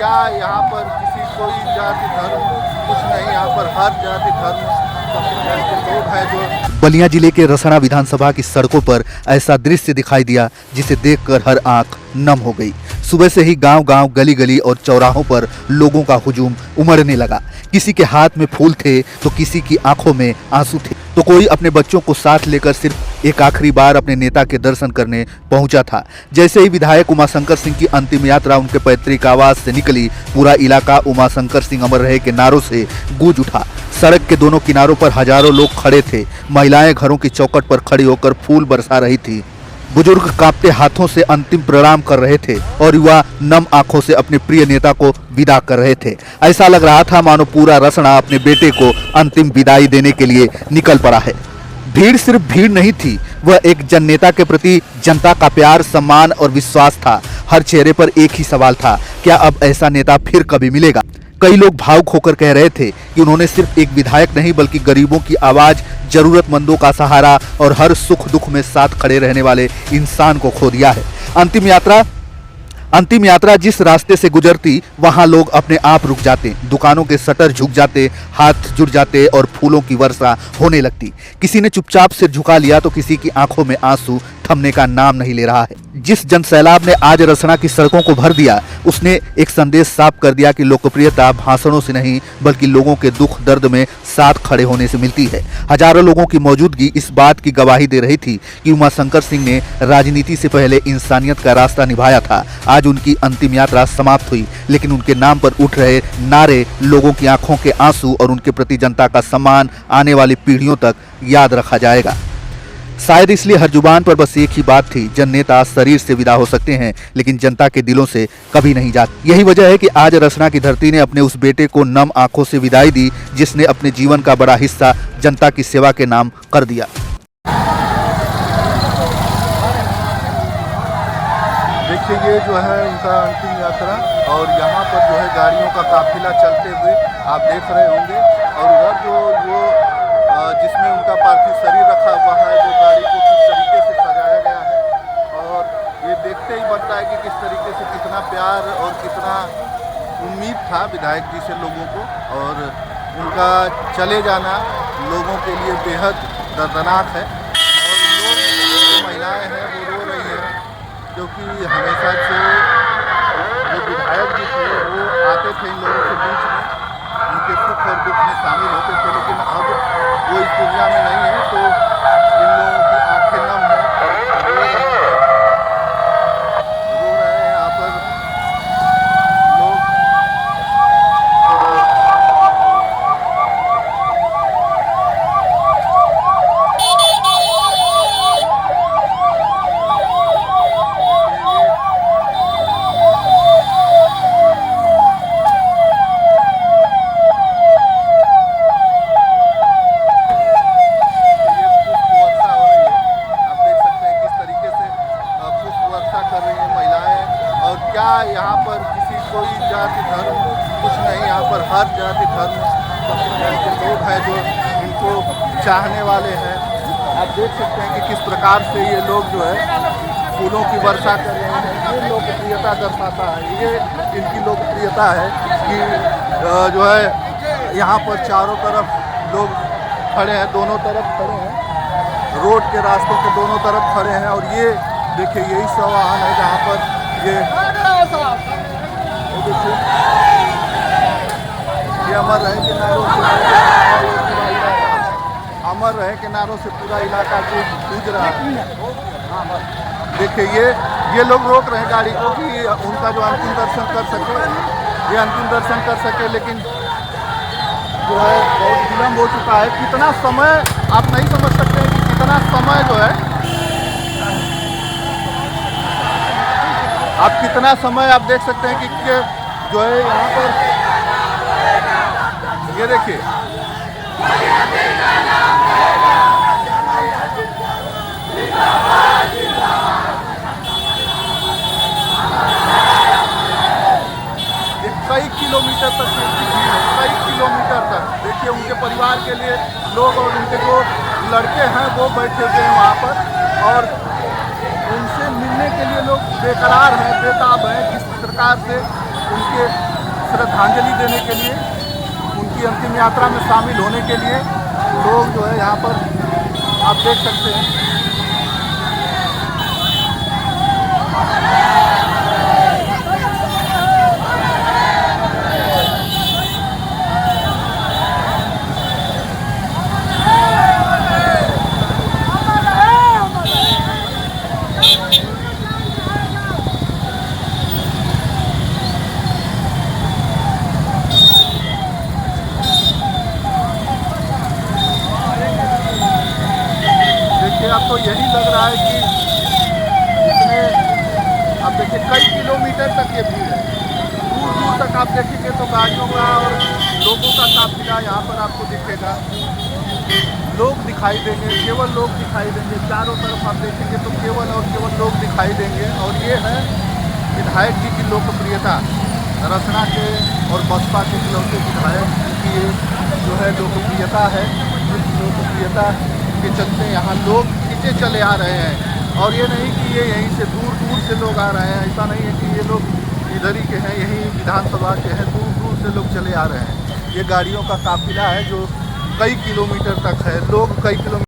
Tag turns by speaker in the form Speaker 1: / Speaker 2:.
Speaker 1: क्या यहाँ पर किसी कोई जाति धर्म कुछ नहीं, यहाँ पर हर जाति धर्म के लोग हैं जो।
Speaker 2: बलिया जिले के रसना विधानसभा की सड़कों पर ऐसा दृश्य दिखाई दिया जिसे देखकर हर आंख नम हो गई। सुबह से ही गांव-गांव, गली-गली और चौराहों पर लोगों का हुजूम उमड़ने लगा। किसी के हाथ में फूल थे तो किसी की आंखों में आंसू थे, तो कोई अपने बच्चों को साथ लेकर सिर्फ एक आखिरी बार अपने नेता के दर्शन करने पहुंचा था। जैसे ही विधायक उमाशंकर सिंह की अंतिम यात्रा उनके पैतृक आवास से निकली, पूरा इलाका उमाशंकर सिंह अमर रहे के नारों से गूंज उठा। सड़क के दोनों किनारों पर हजारों लोग खड़े थे। महिलाएं घरों की चौखट पर खड़ी होकर फूल बरसा रही थी। बुजुर्ग कांपते हाथों से अंतिम प्रणाम कर रहे थे और युवा नम आंखों से अपने प्रिय नेता को विदा कर रहे थे। ऐसा लग रहा था मानो पूरा रसना अपने बेटे को अंतिम विदाई देने के लिए निकल पड़ा है। भीड़ सिर्फ भीड़ नहीं थी, वह एक जननेता के प्रति जनता का प्यार, सम्मान और विश्वास था। हर चेहरे पर एक ही सवाल था, क्या अब ऐसा नेता फिर कभी मिलेगा? कई लोग भावुक होकर कह रहे थे कि उन्होंने सिर्फ एक विधायक नहीं बल्कि गरीबों की आवाज, जरूरतमंदों का सहारा और हर सुख दुख में साथ खड़े रहने वाले इंसान को खो दिया है। अंतिम यात्रा जिस रास्ते से गुजरती, वहां लोग अपने आप रुक जाते, दुकानों के शटर झुक जाते, हाथ जुड़ जाते और फूलों की वर्षा होने लगती। किसी ने चुपचाप सिर झुका लिया तो किसी की आंखों में आंसू थमने का नाम नहीं ले रहा है। जिस जनसैलाब ने आज रसना की सड़कों को भर दिया, उसने एक संदेश साफ कर दिया कि लोकप्रियता भाषणों से नहीं बल्कि लोगों के दुख दर्द में साथ खड़े होने से मिलती है। हजारों लोगों की मौजूदगी इस बात की गवाही दे रही थी कि उमाशंकर सिंह ने राजनीति से पहले इंसानियत का रास्ता निभाया था। आज उनकी अंतिम यात्रा समाप्त हुई, लेकिन उनके नाम पर उठ रहे नारे, लोगों की आंखों के आंसू और उनके प्रति जनता का सम्मान आने वाली पीढ़ियों तक याद रखा जाएगा। शायद इसलिए हर जुबान पर बस एक ही बात थी, जननेता शरीर से विदा हो सकते हैं लेकिन जनता के दिलों से कभी नहीं जाते। यही वजह है कि आज रसना की धरती ने अपने उस बेटे को नम आंखों से विदाई दी जिसने अपने जीवन का बड़ा हिस्सा जनता की सेवा के नाम कर दिया।
Speaker 1: देखिए ये जो है उनका अंतिम यात्रा, और यहाँ पर जो है गाड़ियों का काफिला चलते हुए आप देख रहे होंगे, और उधर जो वो जिसमें उनका पार्थिव शरीर रखा हुआ है, वो गाड़ी को किस तरीके से सजाया गया है। और ये देखते ही बनता है कि किस तरीके से कितना प्यार और कितना उम्मीद था विधायक जी से लोगों को, और उनका चले जाना लोगों के लिए बेहद दर्दनाक है। और लोग, जो महिलाएं हैं वो रो रही हैं, क्योंकि हमेशा से जो विधायक जी थे वो आते थे इन लोगों के बीच में, उनके सुख और दुख में शामिल होते थे, लेकिन अब वो इस दुनिया में नहीं है, तो इन लोगों की आंखें नम है, रो रहे हैं यहाँ पर लोग। क्या यहाँ पर किसी कोई जाति धर्म कुछ नहीं, यहाँ पर हर जाति धर्म के लोग हैं जो इनको चाहने वाले हैं। आप देख सकते हैं कि किस प्रकार से ये लोग जो है फूलों की वर्षा कर रहे हैं। ये लोकप्रियता दर्शाता है, ये इनकी लोकप्रियता है कि जो है यहाँ पर चारों तरफ लोग खड़े हैं, दोनों तरफ खड़े हैं, रोड के रास्तों के दोनों तरफ खड़े हैं। और ये देखिए यही सवाहन है जहाँ पर ये अमर रहे के नारों से अमर रहे के नारों से पूरा इलाका गूंज रहा है। देखिए ये लोग रोक रहे हैं गाड़ी को कि उनका जो अंतिम दर्शन कर सके, ये अंतिम दर्शन कर सके, लेकिन जो है बहुत विलम्ब हो चुका है। कितना समय आप नहीं समझ सकते हैं कि कितना समय जो है, आप कितना समय आप देख सकते हैं कि जो है यहाँ पर ये देखिए कई किलोमीटर तक चलती थी, कई किलोमीटर तक। देखिए उनके परिवार के लिए लोग और उनके जो लड़के हैं वो बैठे हुए हैं वहाँ पर, और उनसे मिलने के लिए लोग बेकरार हैं, बेताब हैं। जिस प्रकार से उनके श्रद्धांजलि देने के लिए, उनकी अंतिम यात्रा में शामिल होने के लिए लोग जो है यहाँ पर आप देख सकते हैं। आपको यही लग रहा है कि इसमें आप देखिए कई किलोमीटर तक ये भीड़ है, दूर दूर तक आप देखेंगे तो गाड़ियों का और लोगों का काफिला यहाँ पर आपको दिखेगा। लोग दिखाई देंगे, केवल लोग दिखाई देंगे, चारों तरफ आप देखेंगे तो केवल और केवल लोग दिखाई देंगे। और ये है विधायक जी की लोकप्रियता, रसना के और बसपा के इकलौते विधायक की ये जो है लोकप्रियता है। इस लोकप्रियता के चलते यहाँ लोग खींचे चले आ रहे हैं। और ये नहीं कि ये यहीं से दूर दूर से लोग आ रहे हैं, ऐसा नहीं है कि ये लोग इधर ही के हैं, यहीं विधानसभा के हैं, दूर दूर से लोग चले आ रहे हैं। ये गाड़ियों का काफिला है जो कई किलोमीटर तक है, लोग कई किलोमीटर